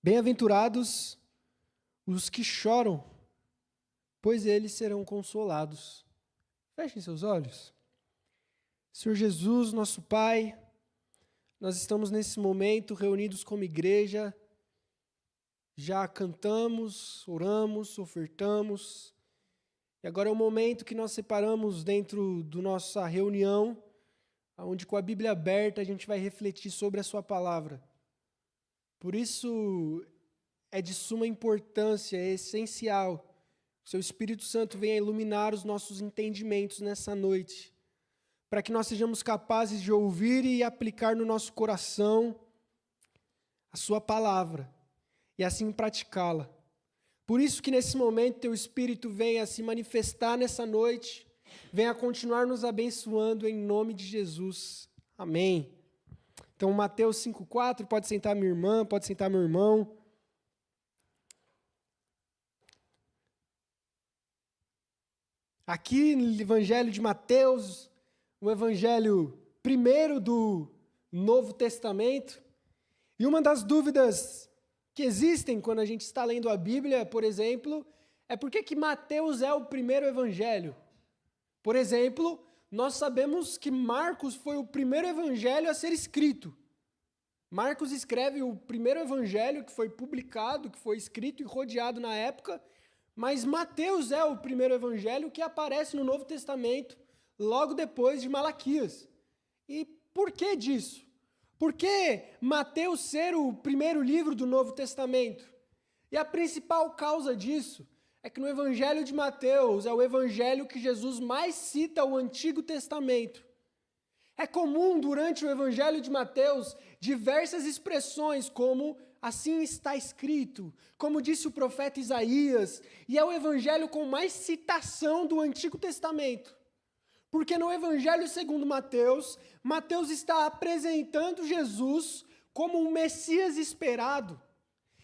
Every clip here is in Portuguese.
Bem-aventurados os que choram, pois eles serão consolados. Fechem seus olhos. Senhor Jesus, nosso Pai, nós estamos nesse momento reunidos como igreja, já cantamos, oramos, ofertamos, e agora é o momento que nós separamos dentro da nossa reunião, onde com a Bíblia aberta a gente vai refletir sobre a sua palavra. Por isso é de suma importância, é essencial, que o seu Espírito Santo venha iluminar os nossos entendimentos nessa noite, para que nós sejamos capazes de ouvir e aplicar no nosso coração a sua palavra, e assim praticá-la. Por isso que nesse momento teu Espírito venha se manifestar nessa noite, venha continuar nos abençoando em nome de Jesus. Amém. Então, Mateus 5,4, pode sentar minha irmã, pode sentar meu irmão. Aqui no Evangelho de Mateus, o Evangelho primeiro do Novo Testamento, e uma das dúvidas que existem quando a gente está lendo a Bíblia, por exemplo, é por que Mateus é o primeiro evangelho. Por exemplo, nós sabemos que Marcos foi o primeiro evangelho a ser escrito. Marcos escreve o primeiro evangelho que foi publicado, que foi escrito e rodeado na época, mas Mateus é o primeiro evangelho que aparece no Novo Testamento, logo depois de Malaquias. E por que disso? Por que Mateus ser o primeiro livro do Novo Testamento? E a principal causa disso é que no Evangelho de Mateus é o evangelho que Jesus mais cita o Antigo Testamento. É comum durante o Evangelho de Mateus diversas expressões como assim está escrito, como disse o profeta Isaías, e é o evangelho com mais citação do Antigo Testamento. Porque no Evangelho segundo Mateus, Mateus está apresentando Jesus como um Messias esperado.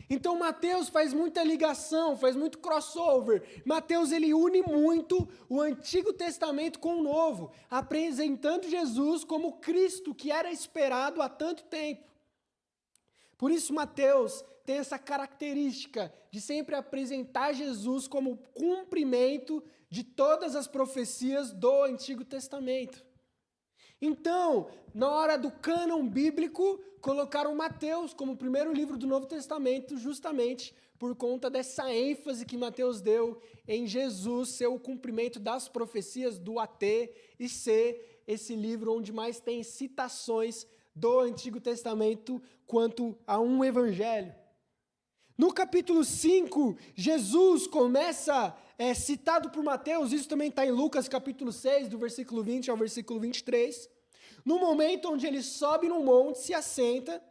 Então Mateus faz muita ligação, faz muito crossover. Mateus ele une muito o Antigo Testamento com o Novo, apresentando Jesus como Cristo que era esperado há tanto tempo. Por isso Mateus tem essa característica de sempre apresentar Jesus como cumprimento de todas as profecias do Antigo Testamento. Então, na hora do cânon bíblico, colocaram Mateus como o primeiro livro do Novo Testamento, justamente por conta dessa ênfase que Mateus deu em Jesus ser o cumprimento das profecias do AT e ser esse livro onde mais tem citações do Antigo Testamento quanto a um evangelho. No capítulo 5, Jesus começa, citado por Mateus, isso também está em Lucas capítulo 6, do versículo 20 ao versículo 23, no momento onde ele sobe no monte, se assenta,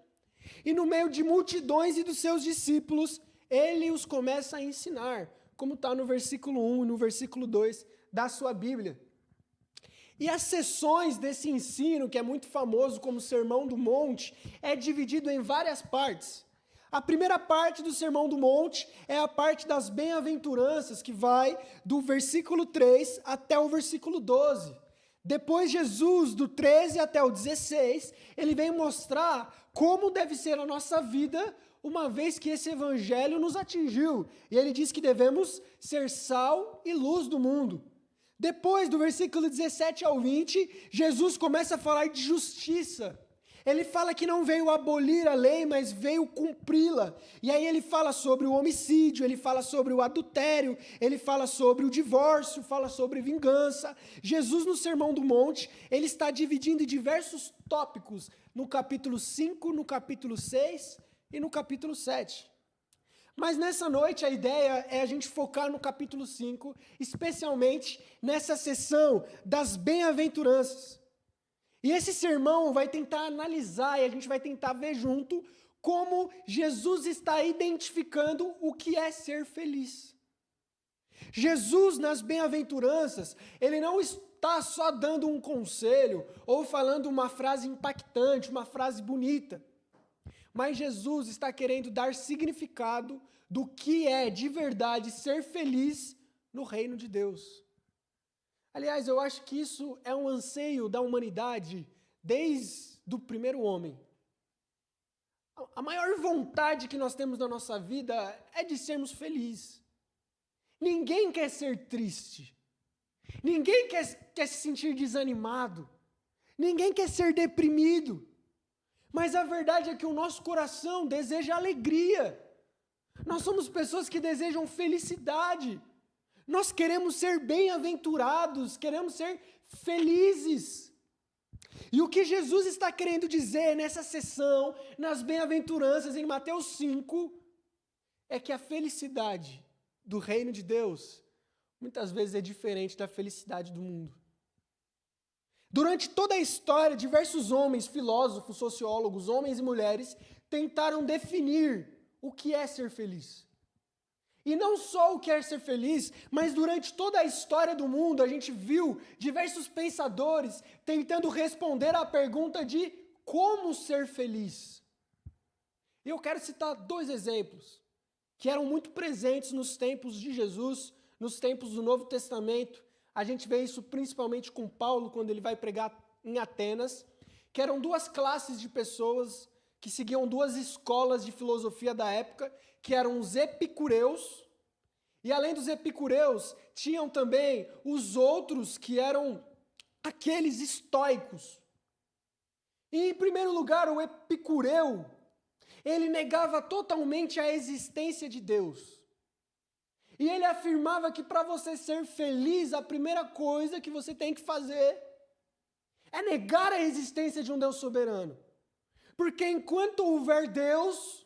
e no meio de multidões e dos seus discípulos, ele os começa a ensinar, como está no versículo 1 e no versículo 2 da sua Bíblia. E as sessões desse ensino, que é muito famoso como Sermão do Monte, é dividido em várias partes. A primeira parte do Sermão do Monte é a parte das bem-aventuranças, que vai do versículo 3 até o versículo 12. Depois Jesus, do 13 até o 16, ele vem mostrar como deve ser a nossa vida, uma vez que esse evangelho nos atingiu. E ele diz que devemos ser sal e luz do mundo. Depois, do versículo 17 ao 20, Jesus começa a falar de justiça. Ele fala que não veio abolir a lei, mas veio cumpri-la. E aí ele fala sobre o homicídio, ele fala sobre o adultério, ele fala sobre o divórcio, fala sobre vingança. Jesus, no Sermão do Monte, ele está dividindo em diversos tópicos, no capítulo 5, no capítulo 6 e no capítulo 7. Mas nessa noite a ideia é a gente focar no capítulo 5, especialmente nessa sessão das bem-aventuranças. E esse sermão vai tentar analisar e a gente vai tentar ver junto como Jesus está identificando o que é ser feliz. Jesus, nas bem-aventuranças, ele não está só dando um conselho ou falando uma frase impactante, uma frase bonita. Mas Jesus está querendo dar significado do que é de verdade ser feliz no reino de Deus. Aliás, eu acho que isso é um anseio da humanidade desde o primeiro homem. a maior vontade que nós temos na nossa vida é de sermos felizes. Ninguém quer ser triste. Ninguém quer se sentir desanimado. Ninguém quer ser deprimido. Mas a verdade é que o nosso coração deseja alegria. Nós somos pessoas que desejam felicidade. Nós queremos ser bem-aventurados, queremos ser felizes. E o que Jesus está querendo dizer nessa sessão, nas bem-aventuranças em Mateus 5, é que a felicidade do reino de Deus muitas vezes é diferente da felicidade do mundo. Durante toda a história, diversos homens, filósofos, sociólogos, homens e mulheres, tentaram definir o que é ser feliz. E não só o que é ser feliz, mas durante toda a história do mundo, a gente viu diversos pensadores tentando responder à pergunta de como ser feliz. E eu quero citar 2 exemplos que eram muito presentes nos tempos de Jesus, nos tempos do Novo Testamento. A gente vê isso principalmente com Paulo, quando ele vai pregar em Atenas, que eram 2 classes de pessoas que seguiam 2 escolas de filosofia da época, que eram os epicureus, e além dos epicureus, tinham também os outros que eram aqueles estoicos. E, em primeiro lugar, o epicureu, ele negava totalmente a existência de Deus. E ele afirmava que para você ser feliz, a primeira coisa que você tem que fazer é negar a existência de um Deus soberano. Porque enquanto houver Deus,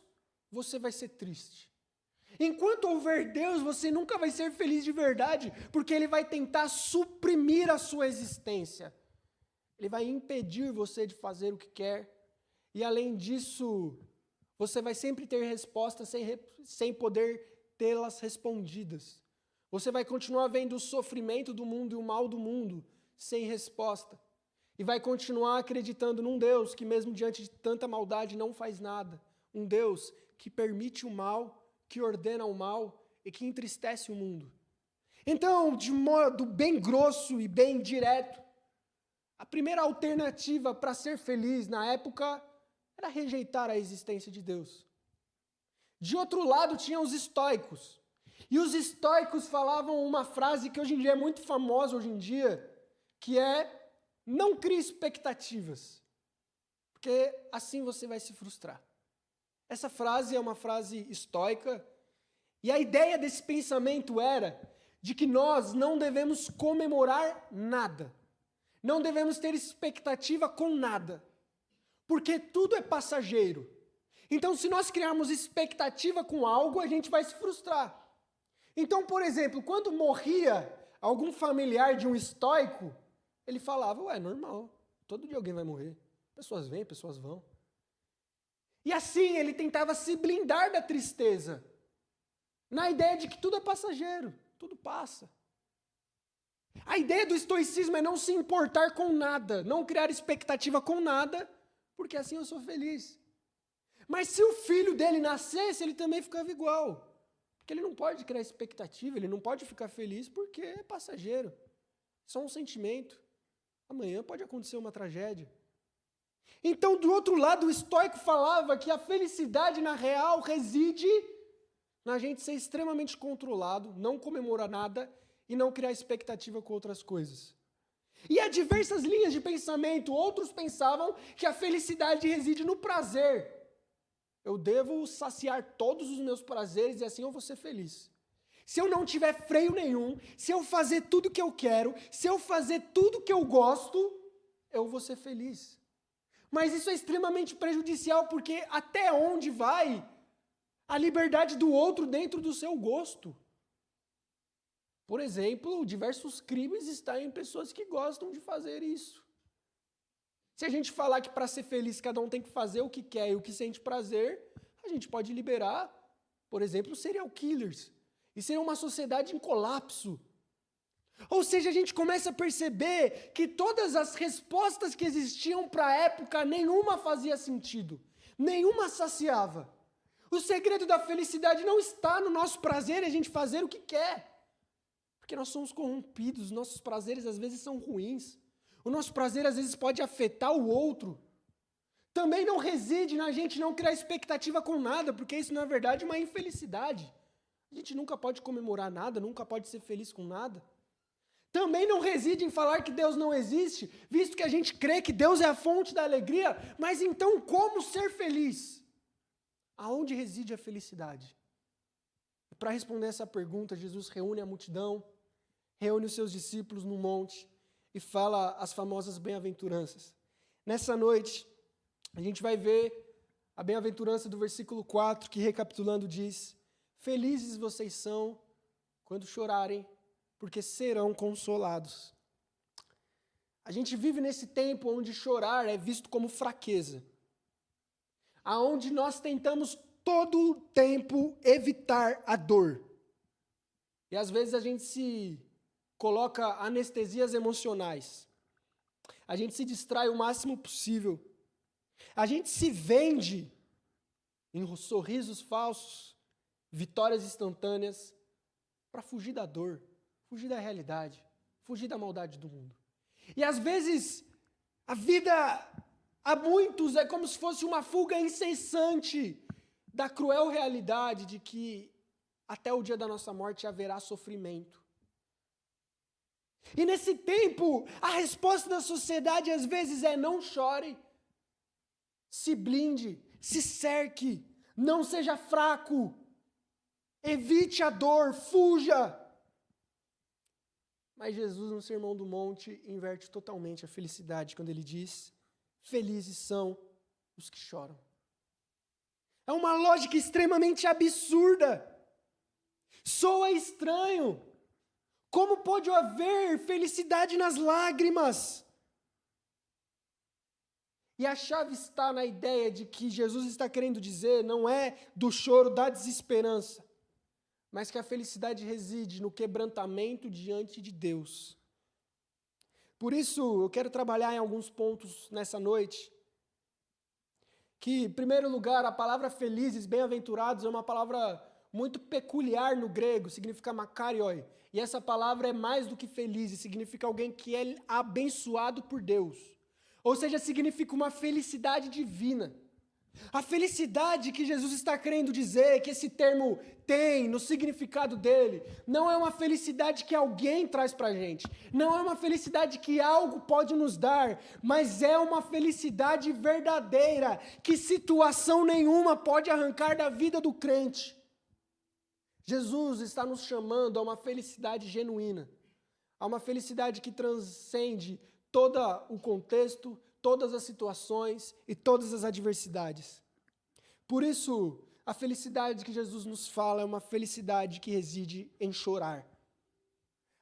você vai ser triste. Enquanto houver Deus, você nunca vai ser feliz de verdade, porque Ele vai tentar suprimir a sua existência. Ele vai impedir você de fazer o que quer. E além disso, você vai sempre ter respostas sem poder tê-las respondidas. Você vai continuar vendo o sofrimento do mundo e o mal do mundo sem resposta. E vai continuar acreditando num Deus que mesmo diante de tanta maldade não faz nada. Um Deus que permite o mal, que ordena o mal e que entristece o mundo. Então, de modo bem grosso e bem direto, a primeira alternativa para ser feliz na época era rejeitar a existência de Deus. De outro lado, tinha os estoicos. E os estoicos falavam uma frase que hoje em dia é muito famosa hoje em dia, que é: não crie expectativas, porque assim você vai se frustrar. Essa frase é uma frase estoica, e a ideia desse pensamento era de que nós não devemos comemorar nada, não devemos ter expectativa com nada, porque tudo é passageiro. Então, se nós criarmos expectativa com algo, a gente vai se frustrar. Então, por exemplo, quando morria algum familiar de um estoico, ele falava: ué, normal, todo dia alguém vai morrer. Pessoas vêm, pessoas vão. E assim ele tentava se blindar da tristeza, na ideia de que tudo é passageiro, tudo passa. A ideia do estoicismo é não se importar com nada, não criar expectativa com nada, porque assim eu sou feliz. Mas se o filho dele nascesse, ele também ficava igual. Porque ele não pode criar expectativa, ele não pode ficar feliz porque é passageiro. Só um sentimento. Amanhã pode acontecer uma tragédia. Então, do outro lado, o estoico falava que a felicidade, na real, reside na gente ser extremamente controlado, não comemorar nada e não criar expectativa com outras coisas. E há diversas linhas de pensamento. Outros pensavam que a felicidade reside no prazer. Eu devo saciar todos os meus prazeres e assim eu vou ser feliz. Se eu não tiver freio nenhum, se eu fazer tudo o que eu quero, se eu fazer tudo o que eu gosto, eu vou ser feliz. Mas isso é extremamente prejudicial, porque até onde vai a liberdade do outro dentro do seu gosto? Por exemplo, diversos crimes estão em pessoas que gostam de fazer isso. Se a gente falar que para ser feliz cada um tem que fazer o que quer e o que sente prazer, a gente pode liberar, por exemplo, serial killers. E seria uma sociedade em colapso. Ou seja, a gente começa a perceber que todas as respostas que existiam para a época, nenhuma fazia sentido, nenhuma saciava. O segredo da felicidade não está no nosso prazer e a gente fazer o que quer. Porque nós somos corrompidos, nossos prazeres às vezes são ruins. O nosso prazer às vezes pode afetar o outro. Também não reside na gente não criar expectativa com nada, porque isso, na verdade, é uma infelicidade. A gente nunca pode comemorar nada, nunca pode ser feliz com nada. Também não reside em falar que Deus não existe, visto que a gente crê que Deus é a fonte da alegria, mas então como ser feliz? Aonde reside a felicidade? Para responder essa pergunta, Jesus reúne a multidão, reúne os seus discípulos no monte e fala as famosas bem-aventuranças. Nessa noite, a gente vai ver a bem-aventurança do versículo 4, que recapitulando diz: felizes vocês são quando chorarem, porque serão consolados. A gente vive nesse tempo onde chorar é visto como fraqueza, aonde nós tentamos todo o tempo evitar a dor. E às vezes a gente se coloca anestesias emocionais. A gente se distrai o máximo possível. A gente se vende em sorrisos falsos, vitórias instantâneas, para fugir da dor, fugir da realidade, fugir da maldade do mundo. E às vezes, a vida, a muitos, é como se fosse uma fuga incessante da cruel realidade de que até o dia da nossa morte haverá sofrimento. E nesse tempo, a resposta da sociedade às vezes é: não chore, se blinde, se cerque, não seja fraco, evite a dor, fuja. Mas Jesus, no Sermão do Monte, inverte totalmente a felicidade quando ele diz: felizes são os que choram. É uma lógica extremamente absurda. Soa estranho. Como pode haver felicidade nas lágrimas? E a chave está na ideia de que Jesus está querendo dizer não é do choro da desesperança, mas que a felicidade reside no quebrantamento diante de Deus. Por isso, eu quero trabalhar em alguns pontos nessa noite. Que, em primeiro lugar, a palavra felizes, bem-aventurados, é uma palavra muito peculiar no grego, significa makarioi. E essa palavra é mais do que felizes, significa alguém que é abençoado por Deus. Ou seja, significa uma felicidade divina. A felicidade que Jesus está querendo dizer, que esse termo tem no significado dele, não é uma felicidade que alguém traz para a gente, não é uma felicidade que algo pode nos dar, mas é uma felicidade verdadeira, que situação nenhuma pode arrancar da vida do crente. Jesus está nos chamando a uma felicidade genuína, a uma felicidade que transcende todo o contexto, todas as situações e todas as adversidades. Por isso, a felicidade que Jesus nos fala é uma felicidade que reside em chorar.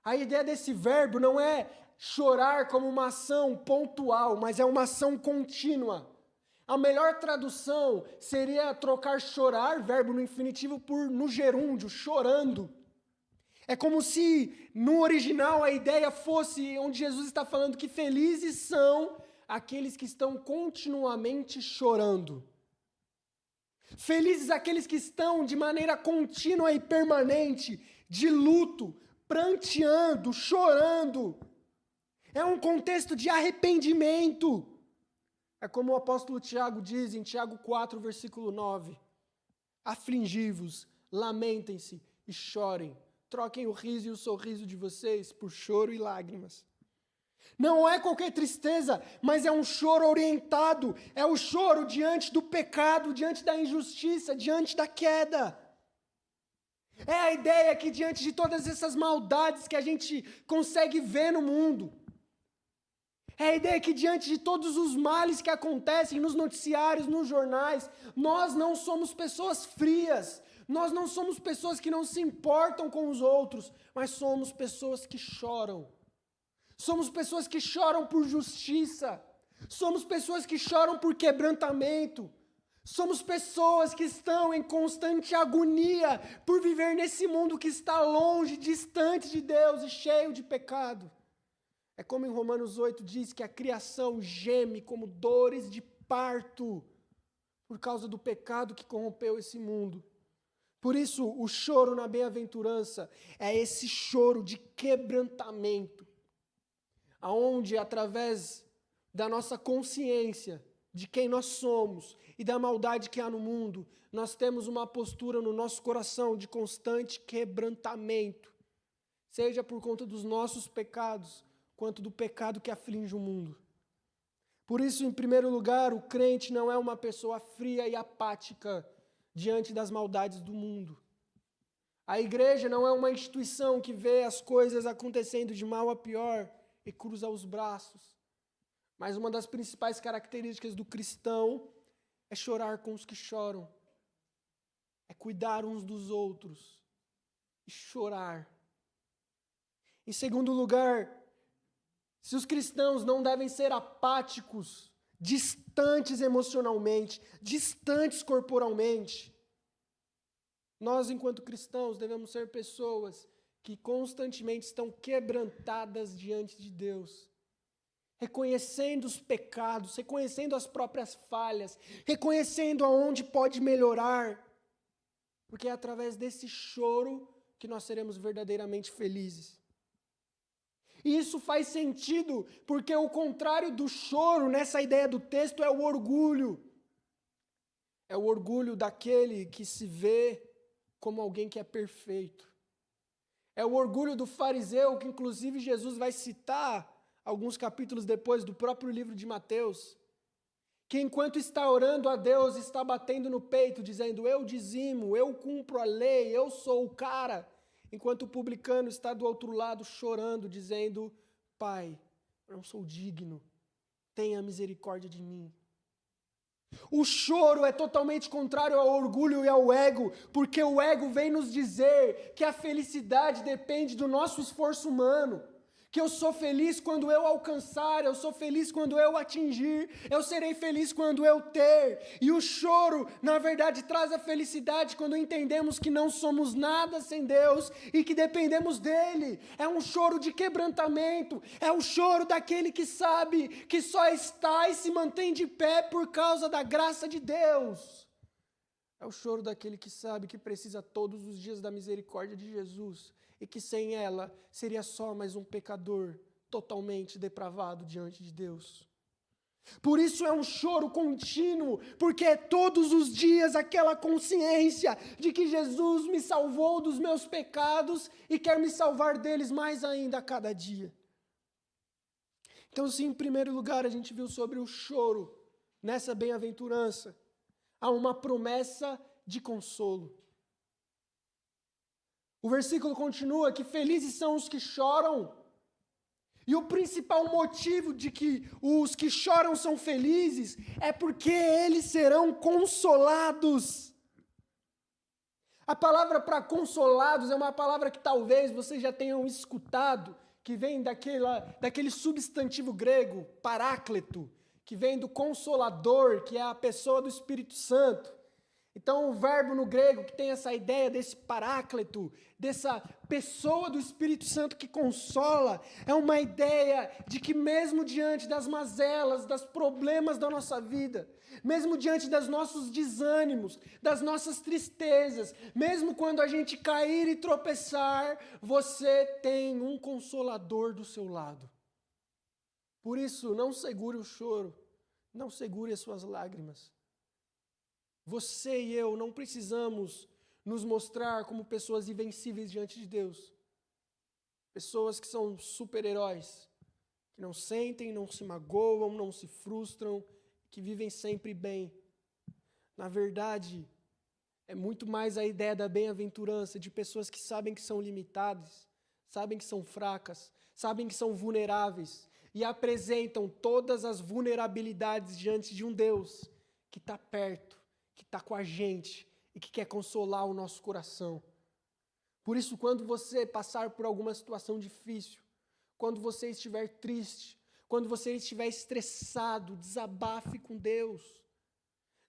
A ideia desse verbo não é chorar como uma ação pontual, mas é uma ação contínua. A melhor tradução seria trocar chorar, verbo no infinitivo, por no gerúndio, chorando. É como se, no original, a ideia fosse onde Jesus está falando que felizes são aqueles que estão continuamente chorando. Felizes aqueles que estão de maneira contínua e permanente, de luto, pranteando, chorando. É um contexto de arrependimento. É como o apóstolo Tiago diz em Tiago 4, versículo 9. Afligi-vos, lamentem-se e chorem. Troquem o riso e o sorriso de vocês por choro e lágrimas. Não é qualquer tristeza, mas é um choro orientado. É o choro diante do pecado, diante da injustiça, diante da queda. É a ideia que diante de todas essas maldades que a gente consegue ver no mundo, é a ideia que diante de todos os males que acontecem nos noticiários, nos jornais, nós não somos pessoas frias, nós não somos pessoas que não se importam com os outros, mas somos pessoas que choram. Somos pessoas que choram por justiça, somos pessoas que choram por quebrantamento, somos pessoas que estão em constante agonia por viver nesse mundo que está longe, distante de Deus e cheio de pecado. É como em Romanos 8 diz que a criação geme como dores de parto por causa do pecado que corrompeu esse mundo. Por isso, o choro na bem-aventurança é esse choro de quebrantamento, aonde através da nossa consciência de quem nós somos e da maldade que há no mundo, nós temos uma postura no nosso coração de constante quebrantamento, seja por conta dos nossos pecados, quanto do pecado que aflige o mundo. Por isso, em primeiro lugar, o crente não é uma pessoa fria e apática diante das maldades do mundo. A igreja não é uma instituição que vê as coisas acontecendo de mal a pior e cruza os braços. Mas uma das principais características do cristão é chorar com os que choram, é cuidar uns dos outros e chorar. Em segundo lugar, se os cristãos não devem ser apáticos, distantes emocionalmente, distantes corporalmente, nós, enquanto cristãos, devemos ser pessoas que constantemente estão quebrantadas diante de Deus, reconhecendo os pecados, reconhecendo as próprias falhas, reconhecendo aonde pode melhorar, porque é através desse choro que nós seremos verdadeiramente felizes. E isso faz sentido, porque o contrário do choro, nessa ideia do texto, é o orgulho. É o orgulho daquele que se vê como alguém que é perfeito. É o orgulho do fariseu, que inclusive Jesus vai citar alguns capítulos depois do próprio livro de Mateus, que enquanto está orando a Deus, está batendo no peito, dizendo, eu dizimo, eu cumpro a lei, eu sou o cara, enquanto o publicano está do outro lado chorando, dizendo, Pai, eu não sou digno, tenha misericórdia de mim. O choro é totalmente contrário ao orgulho e ao ego, porque o ego vem nos dizer que a felicidade depende do nosso esforço humano, que eu sou feliz quando eu alcançar, eu sou feliz quando eu atingir, eu serei feliz quando eu ter. E o choro, na verdade, traz a felicidade quando entendemos que não somos nada sem Deus e que dependemos dEle. É um choro de quebrantamento, é o choro daquele que sabe que só está e se mantém de pé por causa da graça de Deus. É o choro daquele que sabe que precisa todos os dias da misericórdia de Jesus e que sem ela seria só mais um pecador totalmente depravado diante de Deus. Por isso é um choro contínuo, porque é todos os dias aquela consciência de que Jesus me salvou dos meus pecados e quer me salvar deles mais ainda a cada dia. Então, sim, em primeiro lugar, a gente viu sobre o choro nessa bem-aventurança. Há uma promessa de consolo. O versículo continua que felizes são os que choram. E o principal motivo de que os que choram são felizes é porque eles serão consolados. A palavra para consolados é uma palavra que talvez vocês já tenham escutado, que vem daquele substantivo grego, paráclito, que vem do Consolador, que é a pessoa do Espírito Santo. Então, o verbo no grego que tem essa ideia desse paráclito, dessa pessoa do Espírito Santo que consola, é uma ideia de que mesmo diante das mazelas, dos problemas da nossa vida, mesmo diante dos nossos desânimos, das nossas tristezas, mesmo quando a gente cair e tropeçar, você tem um consolador do seu lado. Por isso, não segure o choro, não segure as suas lágrimas. Você e eu não precisamos nos mostrar como pessoas invencíveis diante de Deus. Pessoas que são super-heróis, que não sentem, não se magoam, não se frustram, que vivem sempre bem. Na verdade, é muito mais a ideia da bem-aventurança, de pessoas que sabem que são limitadas, sabem que são fracas, sabem que são vulneráveis e apresentam todas as vulnerabilidades diante de um Deus que está perto, que está com a gente e que quer consolar o nosso coração. Por isso, quando você passar por alguma situação difícil, quando você estiver triste, quando você estiver estressado, desabafe com Deus.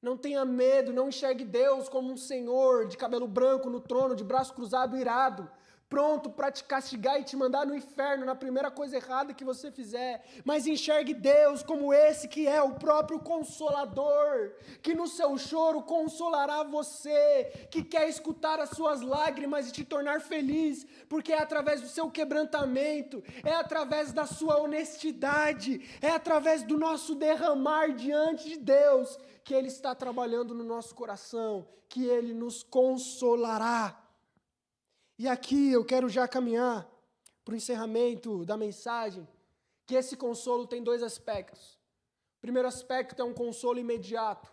Não tenha medo, não enxergue Deus como um senhor de cabelo branco no trono, de braço cruzado, irado. pronto para te castigar e te mandar no inferno na primeira coisa errada que você fizer. Mas enxergue Deus como esse que é o próprio Consolador, que no seu choro consolará você, que quer escutar as suas lágrimas e te tornar feliz, porque é através do seu quebrantamento, é através da sua honestidade, é através do nosso derramar diante de Deus, que Ele está trabalhando no nosso coração, que Ele nos consolará. E aqui eu quero já caminhar para o encerramento da mensagem, que esse consolo tem dois aspectos. O primeiro aspecto é um consolo imediato.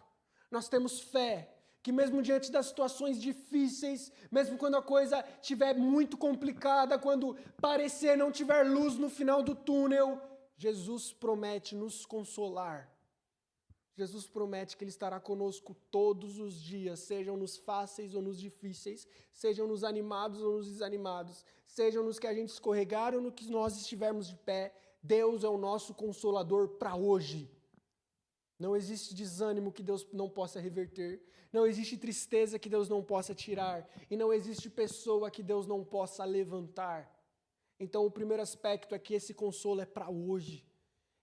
Nós temos fé, que mesmo diante das situações difíceis, mesmo quando a coisa estiver muito complicada, quando parecer não tiver luz no final do túnel, Jesus promete nos consolar. Jesus promete que Ele estará conosco todos os dias, sejam nos fáceis ou nos difíceis, sejam nos animados ou nos desanimados, sejam nos que a gente escorregar ou no que nós estivermos de pé. Deus é o nosso consolador para hoje. Não existe desânimo que Deus não possa reverter, não existe tristeza que Deus não possa tirar, e não existe pessoa que Deus não possa levantar. Então o primeiro aspecto é que esse consolo é para hoje,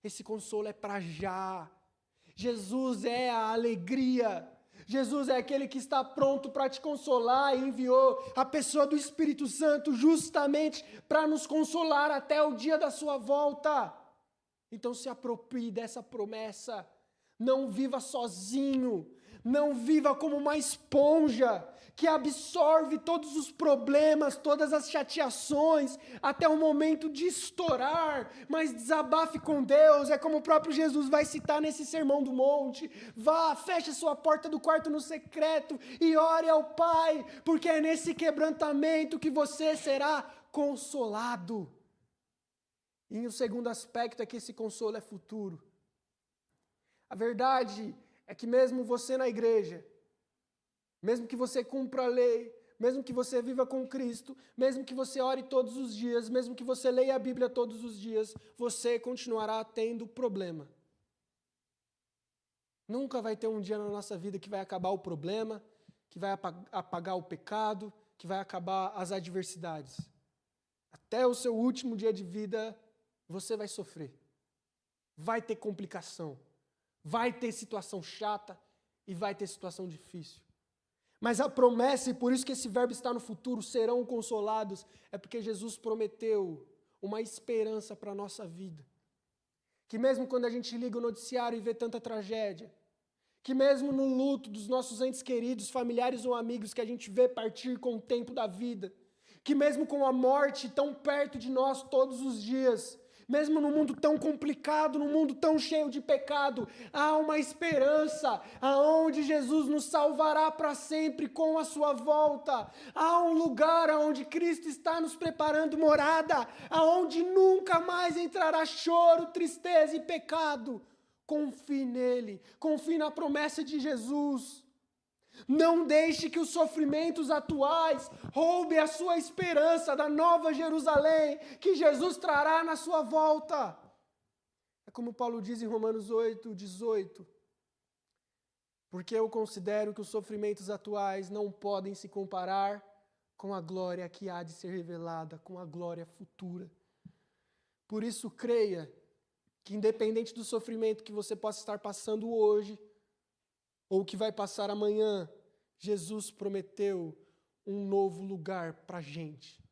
esse consolo é para já. Jesus é a alegria, Jesus é aquele que está pronto para te consolar e enviou a pessoa do Espírito Santo justamente para nos consolar até o dia da sua volta. Então se aproprie dessa promessa, não viva sozinho, não viva como uma esponja que absorve todos os problemas, todas as chateações, até o momento de estourar, mas desabafe com Deus, é como o próprio Jesus vai citar nesse Sermão do Monte. Vá, feche a sua porta do quarto no secreto e ore ao Pai, porque é nesse quebrantamento que você será consolado. E o segundo aspecto é que esse consolo é futuro. A verdade é que mesmo você na igreja, mesmo que você cumpra a lei, mesmo que você viva com Cristo, mesmo que você ore todos os dias, mesmo que você leia a Bíblia todos os dias, você continuará tendo problema. Nunca vai ter um dia na nossa vida que vai acabar o problema, que vai apagar o pecado, que vai acabar as adversidades. Até o seu último dia de vida, você vai sofrer. Vai ter complicação. Vai ter situação chata e vai ter situação difícil. Mas a promessa, e por isso que esse verbo está no futuro, serão consolados, é porque Jesus prometeu uma esperança para a nossa vida. Que mesmo quando a gente liga o noticiário e vê tanta tragédia, que mesmo no luto dos nossos entes queridos, familiares ou amigos que a gente vê partir com o tempo da vida, que mesmo com a morte tão perto de nós todos os dias, mesmo num mundo tão complicado, num mundo tão cheio de pecado, há uma esperança, aonde Jesus nos salvará para sempre com a sua volta. Há um lugar aonde Cristo está nos preparando morada, aonde nunca mais entrará choro, tristeza e pecado. Confie nele, confie na promessa de Jesus. Não deixe que os sofrimentos atuais roubem a sua esperança da nova Jerusalém que Jesus trará na sua volta. É como Paulo diz em Romanos 8:18. Porque eu considero que os sofrimentos atuais não podem se comparar com a glória que há de ser revelada, com a glória futura. Por isso, creia que independente do sofrimento que você possa estar passando hoje, ou que vai passar amanhã, Jesus prometeu um novo lugar para a gente.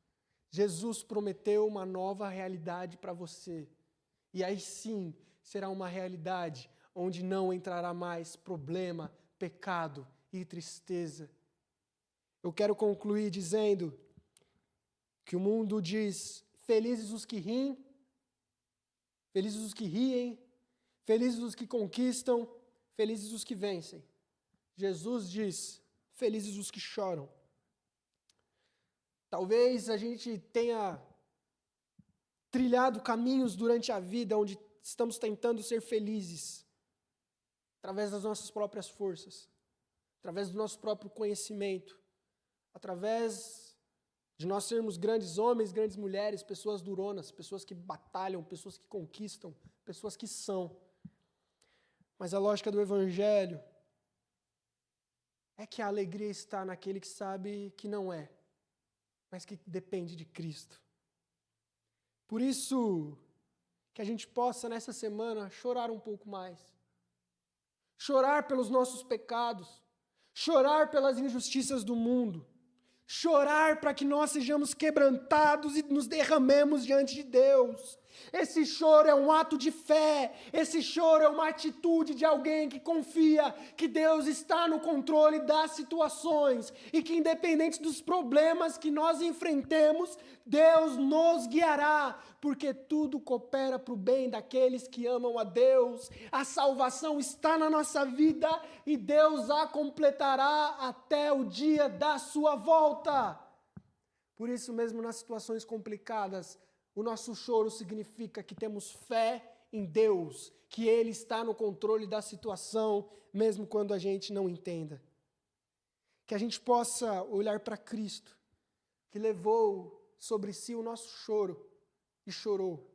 Jesus prometeu uma nova realidade para você. E aí sim, será uma realidade onde não entrará mais problema, pecado e tristeza. Eu quero concluir dizendo que o mundo diz: felizes os que riem, felizes os que riem, felizes os que conquistam, felizes os que vencem. Jesus diz: felizes os que choram. Talvez a gente tenha trilhado caminhos durante a vida onde estamos tentando ser felizes, através das nossas próprias forças, através do nosso próprio conhecimento, através de nós sermos grandes homens, grandes mulheres, pessoas duronas, pessoas que batalham, pessoas que conquistam, pessoas que são. Mas a lógica do Evangelho é que a alegria está naquele que sabe que não é. mas que depende de Cristo. Por isso, que a gente possa nessa semana chorar um pouco mais. Chorar pelos nossos pecados, chorar pelas injustiças do mundo, chorar para que nós sejamos quebrantados e nos derramemos diante de Deus. Esse choro é um ato de fé, esse choro é uma atitude de alguém que confia que Deus está no controle das situações e que independente dos problemas que nós enfrentemos, Deus nos guiará, porque tudo coopera para o bem daqueles que amam a Deus. A salvação está na nossa vida e Deus a completará até o dia da sua volta. Por isso mesmo, nas situações complicadas, o nosso choro significa que temos fé em Deus, que Ele está no controle da situação, mesmo quando a gente não entenda. Que a gente possa olhar para Cristo, que levou sobre si o nosso choro e chorou.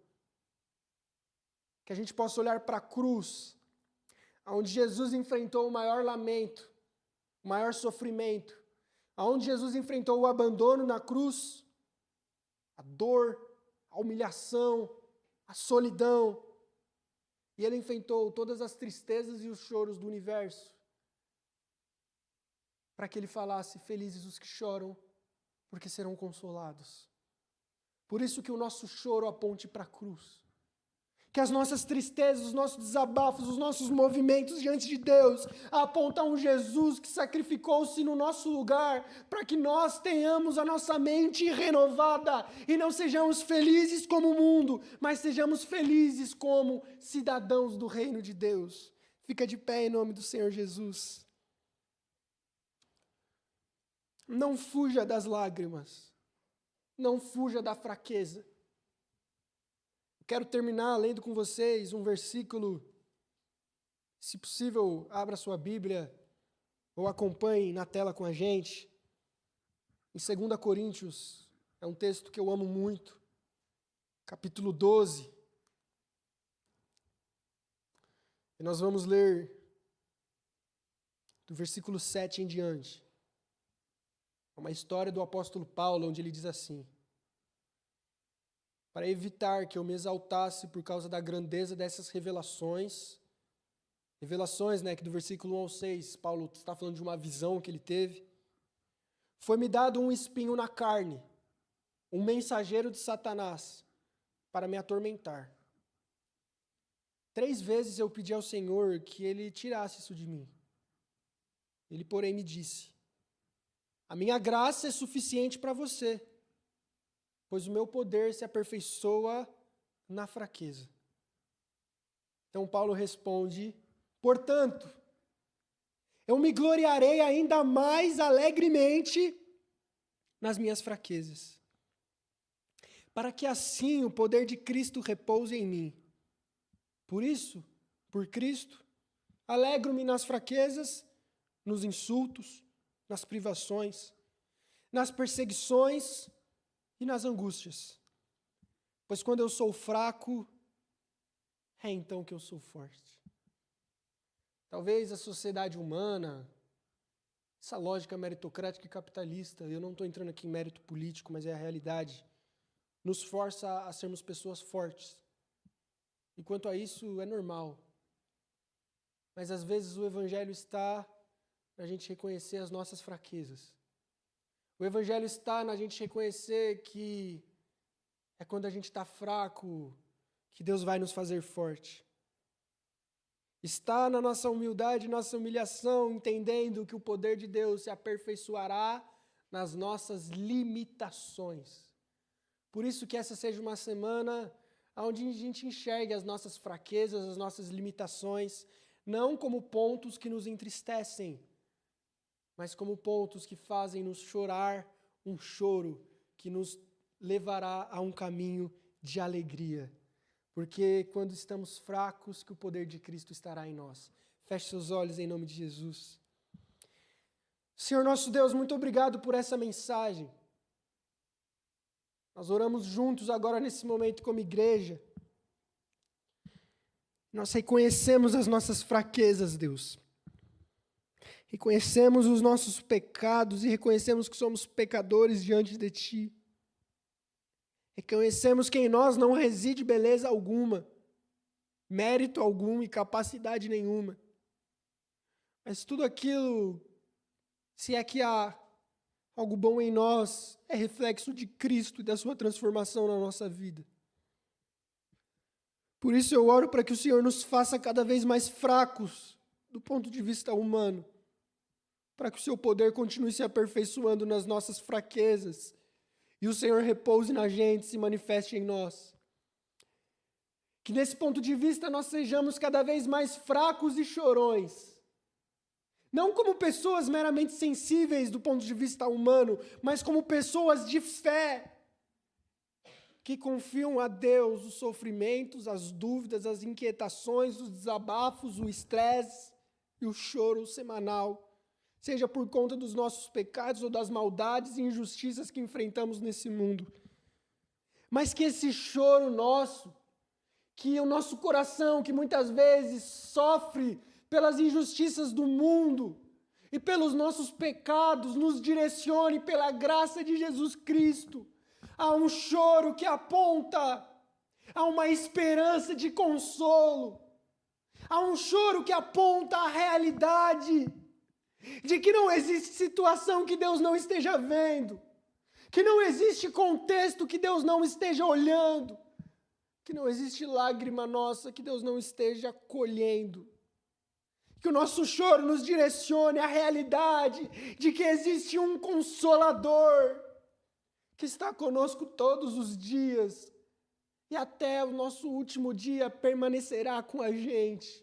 Que a gente possa olhar para a cruz, onde Jesus enfrentou o maior lamento, o maior sofrimento, onde Jesus enfrentou o abandono na cruz, a dor, a humilhação, a solidão, e Ele enfrentou todas as tristezas e os choros do universo, para que Ele falasse: felizes os que choram, porque serão consolados. Por isso que o nosso choro aponte para a cruz. Que as nossas tristezas, os nossos desabafos, os nossos movimentos diante de Deus apontam um Jesus que sacrificou-se no nosso lugar para que nós tenhamos a nossa mente renovada e não sejamos felizes como o mundo, mas sejamos felizes como cidadãos do reino de Deus. Fica de pé em nome do Senhor Jesus. Não fuja das lágrimas. Não fuja da fraqueza. Quero terminar lendo com vocês um versículo, se possível, abra sua Bíblia ou acompanhe na tela com a gente. Em 2 Coríntios, é um texto que eu amo muito, capítulo 12. E nós vamos ler do versículo 7 em diante. É uma história do apóstolo Paulo, onde ele diz assim: para evitar que eu me exaltasse por causa da grandeza dessas revelações, que do versículo 1 ao 6, Paulo está falando de uma visão que ele teve, foi-me dado um espinho na carne, um mensageiro de Satanás, para me atormentar. 3 vezes eu pedi ao Senhor que Ele tirasse isso de mim. Ele, porém, me disse: a minha graça é suficiente para você, pois o meu poder se aperfeiçoa na fraqueza. Então Paulo responde: portanto, eu me gloriarei ainda mais alegremente nas minhas fraquezas, para que assim o poder de Cristo repouse em mim. Por isso, por Cristo, alegro-me nas fraquezas, nos insultos, nas privações, nas perseguições e nas angústias. Pois quando eu sou fraco, é então que eu sou forte. Talvez a sociedade humana, essa lógica meritocrática e capitalista, eu não estou entrando aqui em mérito político, mas é a realidade, nos força a sermos pessoas fortes. E quanto a isso, é normal. Mas às vezes o Evangelho está na gente reconhecer as nossas fraquezas. O Evangelho está na gente reconhecer que é quando a gente está fraco que Deus vai nos fazer forte. Está na nossa humildade, nossa humilhação, entendendo que o poder de Deus se aperfeiçoará nas nossas limitações. Por isso que essa seja uma semana onde a gente enxergue as nossas fraquezas, as nossas limitações, não como pontos que nos entristecem, mas como pontos que fazem-nos chorar um choro que nos levará a um caminho de alegria. Porque quando estamos fracos, que o poder de Cristo estará em nós. Feche seus olhos em nome de Jesus. Senhor nosso Deus, muito obrigado por essa mensagem. Nós oramos juntos agora nesse momento como igreja. Nós reconhecemos as nossas fraquezas, Deus. Reconhecemos os nossos pecados e reconhecemos que somos pecadores diante de Ti. Reconhecemos que em nós não reside beleza alguma, mérito algum e capacidade nenhuma. Mas tudo aquilo, se é que há algo bom em nós, é reflexo de Cristo e da sua transformação na nossa vida. Por isso eu oro para que o Senhor nos faça cada vez mais fracos do ponto de vista humano, para que o seu poder continue se aperfeiçoando nas nossas fraquezas e o Senhor repouse na gente, se manifeste em nós. Que nesse ponto de vista nós sejamos cada vez mais fracos e chorões. Não como pessoas meramente sensíveis do ponto de vista humano, mas como pessoas de fé, que confiam a Deus os sofrimentos, as dúvidas, as inquietações, os desabafos, o estresse e o choro semanal, seja por conta dos nossos pecados ou das maldades e injustiças que enfrentamos nesse mundo. Mas que esse choro nosso, que o nosso coração, que muitas vezes sofre pelas injustiças do mundo e pelos nossos pecados, nos direcione pela graça de Jesus Cristo a um choro que aponta a uma esperança de consolo, a um choro que aponta a realidade de que não existe situação que Deus não esteja vendo, que não existe contexto que Deus não esteja olhando, que não existe lágrima nossa que Deus não esteja colhendo. Que o nosso choro nos direcione à realidade de que existe um Consolador que está conosco todos os dias e até o nosso último dia permanecerá com a gente.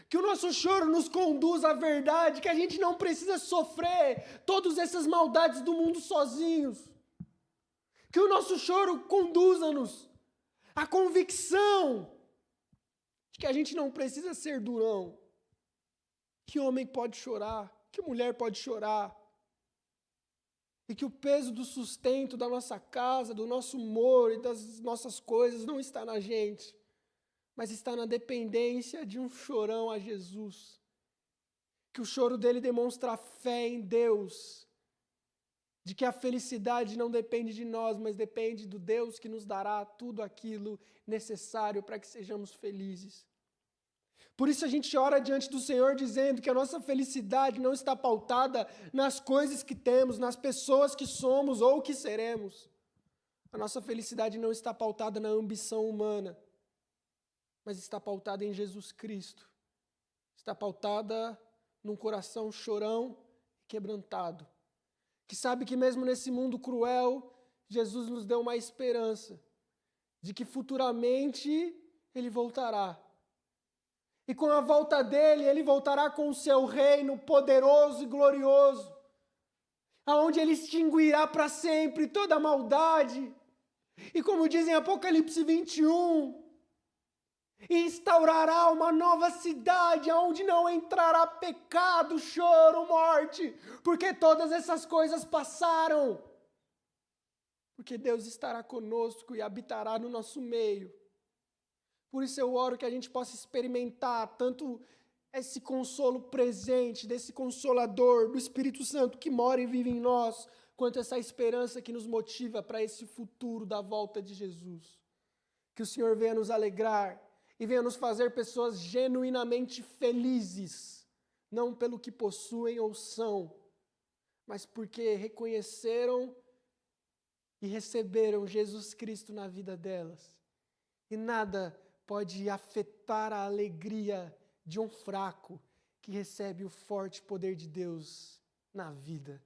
Que o nosso choro nos conduza à verdade, que a gente não precisa sofrer todas essas maldades do mundo sozinhos. Que o nosso choro conduza-nos à convicção de que a gente não precisa ser durão. Que homem pode chorar, que mulher pode chorar. E que o peso do sustento da nossa casa, do nosso humor e das nossas coisas não está na gente, mas está na dependência de um chorão a Jesus. Que o choro dele demonstra fé em Deus, de que a felicidade não depende de nós, mas depende do Deus que nos dará tudo aquilo necessário para que sejamos felizes. Por isso a gente ora diante do Senhor dizendo que a nossa felicidade não está pautada nas coisas que temos, nas pessoas que somos ou que seremos. A nossa felicidade não está pautada na ambição humana, mas está pautada em Jesus Cristo. Está pautada num coração chorão e quebrantado, que sabe que mesmo nesse mundo cruel, Jesus nos deu uma esperança de que futuramente Ele voltará. E com a volta dele, ele voltará com o seu reino poderoso e glorioso, aonde ele extinguirá para sempre toda a maldade. E como diz em Apocalipse 21, instaurará uma nova cidade, onde não entrará pecado, choro, morte, porque todas essas coisas passaram. Porque Deus estará conosco e habitará no nosso meio. Por isso eu oro que a gente possa experimentar tanto esse consolo presente, desse Consolador, do Espírito Santo que mora e vive em nós, quanto essa esperança que nos motiva para esse futuro da volta de Jesus. Que o Senhor venha nos alegrar e venha nos fazer pessoas genuinamente felizes, não pelo que possuem ou são, mas porque reconheceram e receberam Jesus Cristo na vida delas. E nada pode afetar a alegria de um fraco que recebe o forte poder de Deus na vida.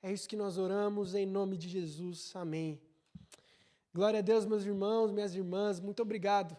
É isso que nós oramos em nome de Jesus. Amém. Glória a Deus, meus irmãos, minhas irmãs. Muito obrigado